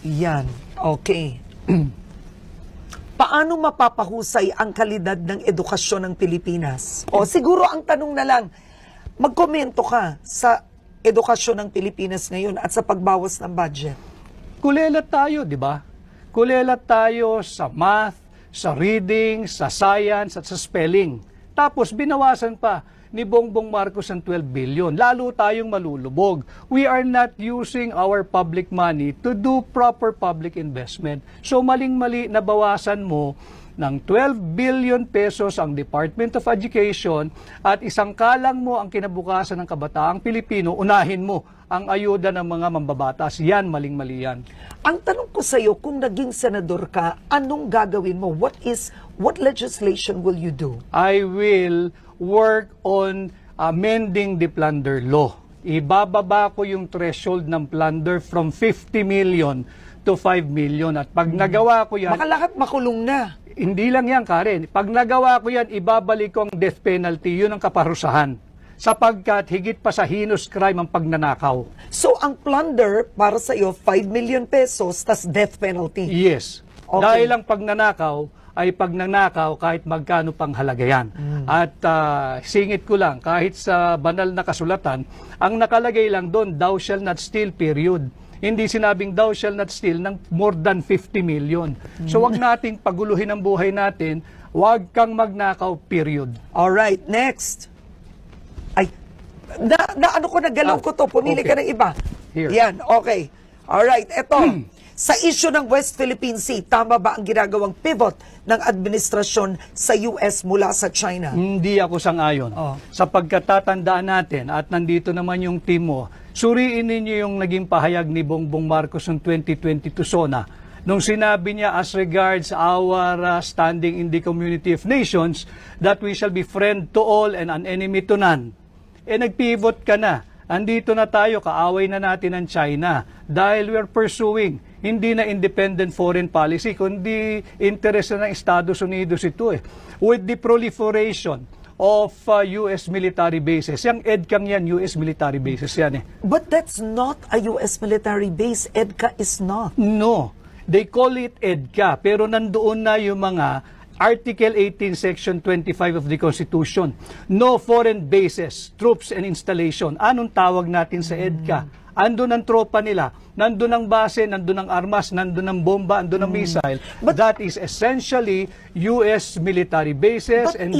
Yan. Okay. Paano mapapahusay ang kalidad ng edukasyon ng Pilipinas? O siguro ang tanong na lang, magkomento ka sa edukasyon ng Pilipinas ngayon at sa pagbawas ng budget. Kulelat tayo, di ba? Kulelat tayo sa math, sa reading, sa science, at sa spelling. Tapos binawasan pa ni Bongbong Marcos ang 12 billion. Lalo tayong malulubog. We are not using our public money to do proper public investment. So maling-mali na bawasan mo ng 12 billion pesos ang Department of Education at isang kalang mo ang kinabukasan ng kabataang Pilipino, unahin mo ang ayuda ng mga mambabatas. Yan, maling-mali yan. Ang tanong ko sa iyo, kung naging senador ka, anong gagawin mo? What legislation will you do? I will work on amending the plunder law. Ibababa ko yung threshold ng plunder from 50 million to 5 million. At pag nagawa ko yan... Baka lahat makulong na. Hindi lang yan, Karen. Pag nagawa ko yan, ibabalik ko ang death penalty. Yun ang kaparusahan. Sapagkat higit pa sa heinous crime ang pagnanakaw. So, ang plunder para sa iyo, 5 million pesos, tas death penalty. Yes. Okay. Dahil ang pagnanakaw ay pagnanakaw kahit magkano pang halaga yan. At singit ko lang, kahit sa banal na kasulatan, ang nakalagay lang doon, thou shall not steal, period. Hindi sinabing thou shall not steal ng more than 50 million. So wag nating paguluhin ang buhay natin, wag kang magnakaw, period. Alright, next. Ay, ano ko, nagalaw ko to, pumili okay. ka ng iba. Here. Yan, okay. Alright, eto. Sa issue ng West Philippine Sea, tama ba ang ginagawang pivot ng administrasyon sa US mula sa China? Hindi ako sang-ayon. Sapagkat tatandaan natin, at nandito naman yung team mo, suriin ninyo yung naging pahayag ni Bongbong Marcos noong 2022 SONA. Nung sinabi niya as regards our standing in the community of nations, that we shall be friend to all and an enemy to none. Nagpivot ka na. Andito na tayo, kaaway na natin ang China dahil we're pursuing hindi na independent foreign policy, kundi interest na ng Estados Unidos ito with the proliferation of U.S. military bases. Yung EDCA yan, U.S. military bases yan But that's not a U.S. military base. EDCA is not. No. They call it EDCA, pero nandoon na yung mga Article 18, Section 25 of the Constitution. No foreign bases, troops, and installation. Anong tawag natin sa EDCA? Andun ang tropa nila, nandun ang base, nandun ang armas, nandun ang bomba, nandun ang missile. But that is essentially U.S. military bases and their